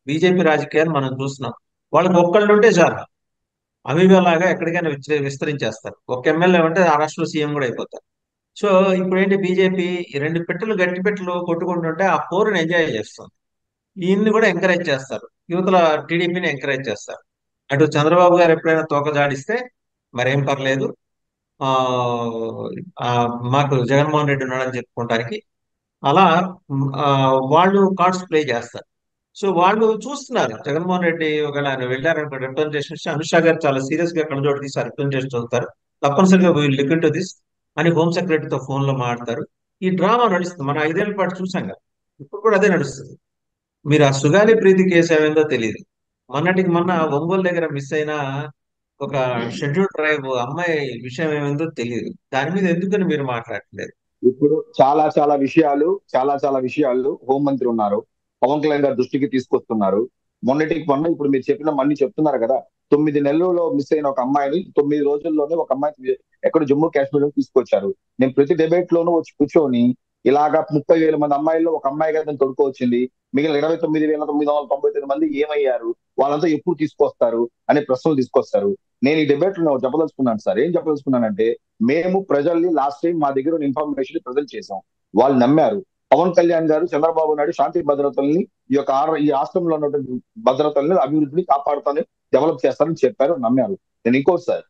BJP రాజకీయాలు మనం చూస్తున్నాం. వాళ్ళకి ఒక్కళ్ళు ఉంటే చాలు, అమీబాలాగా ఎక్కడికైనా విస్తరించేస్తారు. ఒక ఎమ్మెల్యే ఉంటే ఆ రాష్ట్రంలో సీఎం కూడా అయిపోతారు. సో ఇప్పుడు ఏంటి, బీజేపీ ఈ రెండు పెట్టెలు గట్టి పెట్టెలు కొట్టుకుంటుంటే ఆ పోరుని ఎంజాయ్ చేస్తుంది. ఈయన్ని కూడా ఎంకరేజ్ చేస్తారు, యువతల టీడీపీని ఎంకరేజ్ చేస్తారు. అటు చంద్రబాబు గారు ఎప్పుడైనా తోక జాడిస్తే మరేం పర్లేదు, ఆ ఆ, మాకు జగన్మోహన్ రెడ్డి ఉన్నాడని చెప్పుకోవడానికి, అలా ఆ, వాళ్ళు కార్డ్స్ ప్లే చేస్తారు. సో వాళ్ళు చూస్తున్నారు, జగన్మోహన్ రెడ్డి ఒకవేళ ఆయన వెళ్ళారనుకో రిప్రజెంటేషన్ ఇస్తే, అనుషా గారు చాలా సీరియస్ గా కళ్ళజోడు తీసి రిప్రజెంటేషన్ చదువుతారు. తప్పనిసరిగా వీళ్ళు లిక్ టు దిస్ అని హోమ్ సెక్రటరీతో ఫోన్ లో మాట్లాడతారు. ఈ డ్రామా నడుస్తుంది, మనం 5 ఏళ్ల పాటు చూసాం కదా, ఇప్పుడు కూడా అదే నడుస్తుంది. మీరు ఆ సుగాలి ప్రీతి కేసు ఏమైందో తెలియదు. మొన్నటికి మొన్న ఒంగోలు దగ్గర మిస్ అయిన ఒక షెడ్యూల్ ట్రైబ్ అమ్మాయి విషయం ఏమైందో తెలియదు. దాని మీద ఎందుకని మీరు మాట్లాడట్లేదు? ఇప్పుడు చాలా చాలా విషయాలు హోంమంత్రి ఉన్నారు, పవన్ కళ్యాణ్ గారి దృష్టికి తీసుకొస్తున్నారు. మొన్నటికి మొన్న ఇప్పుడు మీరు చెప్పిన మళ్ళీ చెప్తున్నారు కదా, 9 నెలల్లో మిస్ అయిన ఒక అమ్మాయిని 9 రోజుల్లోనే ఒక అమ్మాయిని ఎక్కడ జమ్మూ కాశ్మీర్ లో తీసుకొచ్చారు. నేను ప్రతి డిబేట్ లోనూ వచ్చి కూర్చొని ఇలాగా 30,000 మంది అమ్మాయిల్లో ఒక అమ్మాయి కదా తొడుకు వచ్చింది, మిగిలిన 29,999 మంది ఏమయ్యారు, వాళ్ళంతా ఎప్పుడు తీసుకొస్తారు అనే ప్రశ్నలు తీసుకొస్తారు. నేను ఈ డిబేట్ లో చెప్పదలుచుకున్నాను సార్. ఏం చెప్పదలుచుకున్నానంటే, మేము ప్రజల్ని లాస్ట్ టైం మా దగ్గర ఉన్న ఇన్ఫర్మేషన్ ప్రజెంట్ చేశాం, వాళ్ళు నమ్మారు. పవన్ కళ్యాణ్ గారు, చంద్రబాబు నాయుడు శాంతి భద్రతల్ని, ఈ రాష్ట్రంలో ఉన్నటువంటి భద్రతల్ని, అభివృద్ధిని కాపాడుతాను, డెవలప్ చేస్తారని చెప్పారు, నమ్మారు. నేను ఇంకోటి సార్,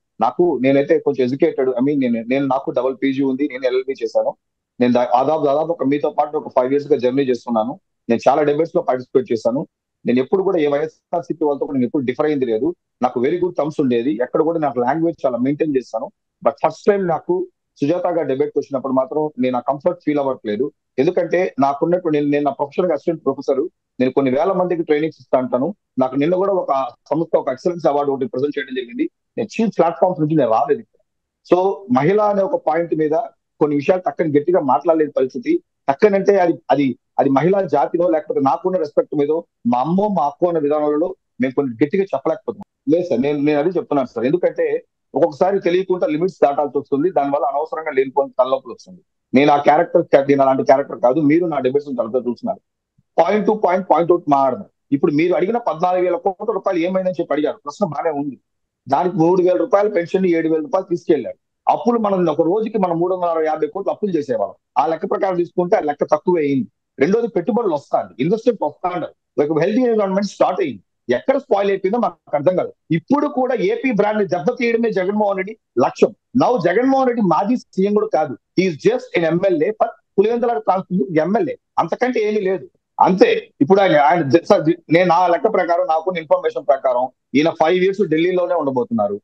నేనైతే కొంచెం ఎడ్యుకేటెడ్, ఐ మీన్ నేను నాకు డబుల్ పీజీ ఉంది, నేను ఎల్ఎల్బి చేశాను. నేను దాదాపు ఒక మీతో పాటు ఒక 5 years గా జర్నీ చేస్తున్నాను. నేను చాలా డిబేట్స్ లో పార్టిసిపేట్ చేశాను. నేను ఎప్పుడు కూడా ఏ వైఎస్ఆర్సీపీ వాళ్ళతో కూడా నేను ఎప్పుడు డిఫర్ అయింది లేదు. నాకు వెరీ గుడ్ టర్మ్స్ ఉండేది, ఎక్కడ కూడా నాకు లాంగ్వేజ్ చాలా మెయింటైన్ చేస్తాను. బట్ ఫస్ట్ టైం నాకు సుజాత గారు డిబేట్ వచ్చినప్పుడు మాత్రం నేను ఆ కంఫర్ట్ ఫీల్ అవ్వట్లేదు. ఎందుకంటే నాకున్నట్టు నేను నా ప్రొఫెషనల్ అసిస్టెంట్ ప్రొఫెసర్, నేను కొన్ని వేల మందికి ట్రైనింగ్స్ ఇస్తా అంటాను. నాకు నిన్న కూడా ఒక సంస్థ ఒక ఎక్సలెన్స్ అవార్డు ఒకటి ప్రజెంట్ చేయడం జరిగింది. నేను చీఫ్ ప్లాట్ఫామ్స్ నుంచి నేను రాలేదు. సో మహిళ అనే ఒక పాయింట్ మీద కొన్ని విషయాలు టక్కని గట్టిగా మాట్లాడలేని పరిస్థితి. టక్కనంటే అది అది అది మహిళా జాతిలో, లేకపోతే నాకున్న రెస్పెక్ట్ మీద మా అమ్మో మా అక్కో అన్న విధానాలలో మేము కొన్ని గట్టిగా చెప్పలేకపోతున్నాం. లేదు సార్, నేను అదే చెప్తున్నాను సార్. ఎందుకంటే ఒక్కొక్కసారి తెలియకుండా లిమిట్స్ దాటాల్సి వస్తుంది, దానివల్ల అనవసరంగా లేనిపోయిన తలనొప్పులు వస్తుంది. నేను ఆ క్యారెక్టర్, నేను అలాంటి క్యారెక్టర్ కాదు. మీరు నా డిబేట్స్ తరచుగా చూస్తున్నారు, point to point point out మాట్లాడదాం. ఇప్పుడు మీరు అడిగిన 14,000 కోట్ల రూపాయలు ఏమైందని చెప్పి అడిగారు, ప్రశ్న బాగానే ఉంది. దానికి 3,000 రూపాయలు పెన్షన్, 7,000 రూపాయలు తీసుకెళ్లారు. అప్పులు మనం ఒక రోజుకి మనం 350 కోట్లు అప్పులు చేసేవాళ్ళం. ఆ లెక్క ప్రకారం తీసుకుంటే ఆ లెక్క తక్కువే అయింది. రెండోది, పెట్టుబడులు వస్తాయి, ఇన్వెస్ట్మెంట్ వస్తాడు, ఒక హెల్తీ ఎన్విరాన్మెంట్ స్టార్ట్ అయింది. ఎక్కడ స్పాయిల్ అయిపోయిందో మనకు అర్థం కాదు. ఇప్పుడు కూడా ఏపీ బ్రాండ్ ని దెబ్బతీయడమే జగన్మోహన్ రెడ్డి లక్ష్యం. నౌ జగన్మోహన్ రెడ్డి మాజీ సీఎం కూడా కాదు, he's just an MLA for Pulivendula constituency MLA, అంతకంటే ఏమీ లేదు. అంతే. ఇప్పుడు నేను నా లెక్క ప్రకారం, నాకున్న ఇన్ఫర్మేషన్ ప్రకారం ఈయన 5 years ఢిల్లీలోనే ఉండబోతున్నారు,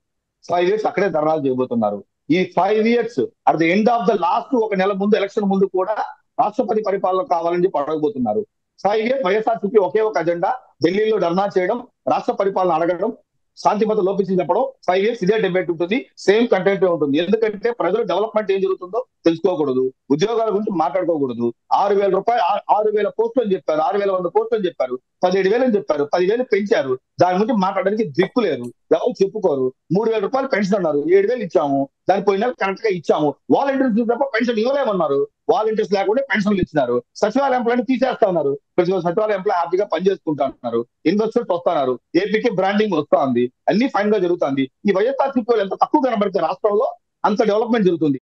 5 years అక్కడే ధర్నాలు చేయబోతున్నారు. ఈ 5 years at the end of the last ఒక నెల ముందు, ఎలక్షన్ ముందు కూడా రాష్ట్రపతి పరిపాలన కావాలని చెప్పి అడగబోతున్నారు. 5 years వైఎస్ఆర్సీపీ ఒకే ఒక అజెండా, ఢిల్లీలో ధర్నా చేయడం, రాష్ట్ర పరిపాలన అడగడం, శాంతి భద్రత లోపించి చెప్పడం. 5 years ఇదే డిబేట్ ఉంటుంది, సేమ్ కంటెంట్ ఉంటుంది. ఎందుకంటే ప్రజలు డెవలప్మెంట్ ఏం జరుగుతుందో తెలుసుకోకూడదు, ఉద్యోగాల గురించి మాట్లాడుకోకూడదు. 6,000 రూపాయలు, 6,000 పోస్టులు అని చెప్పారు, 6,100 పోస్టులు అని చెప్పారు, 17,000 అని చెప్పారు, 10,000 పెంచారు. దాని గురించి మాట్లాడడానికి దిక్కు లేరు, ఎవరు చెప్పుకోరు. 3,000 రూపాయలు పెన్షన్ అన్నారు, 7,000 ఇచ్చాము, దాని పోయిన కరెక్ట్ గా ఇచ్చాము. వాలంటీర్స్ తప్ప పెన్షన్ ఇవ్వలేమన్నారు, వాలంటీర్స్ లేకుండా పెన్షన్లు ఇచ్చినారు. సచివాలయ ఎంప్లాయ్ తీసేస్తా ఉన్నారు, ప్రతి సచివాలయ ఎంప్లాయ్ హ్యాపీగా పనిచేసుకుంటా ఉన్నారు. ఇన్వెస్టర్స్ వస్తున్నారు, ఏపీకి బ్రాండింగ్ వస్తా ఉంది, అన్ని ఫైన్ గా జరుగుతుంది. ఈ వైఎస్ఆర్సీపీ ఎంత తక్కువ కనబడితే రాష్ట్రంలో అంత డెవలప్మెంట్ జరుగుతుంది.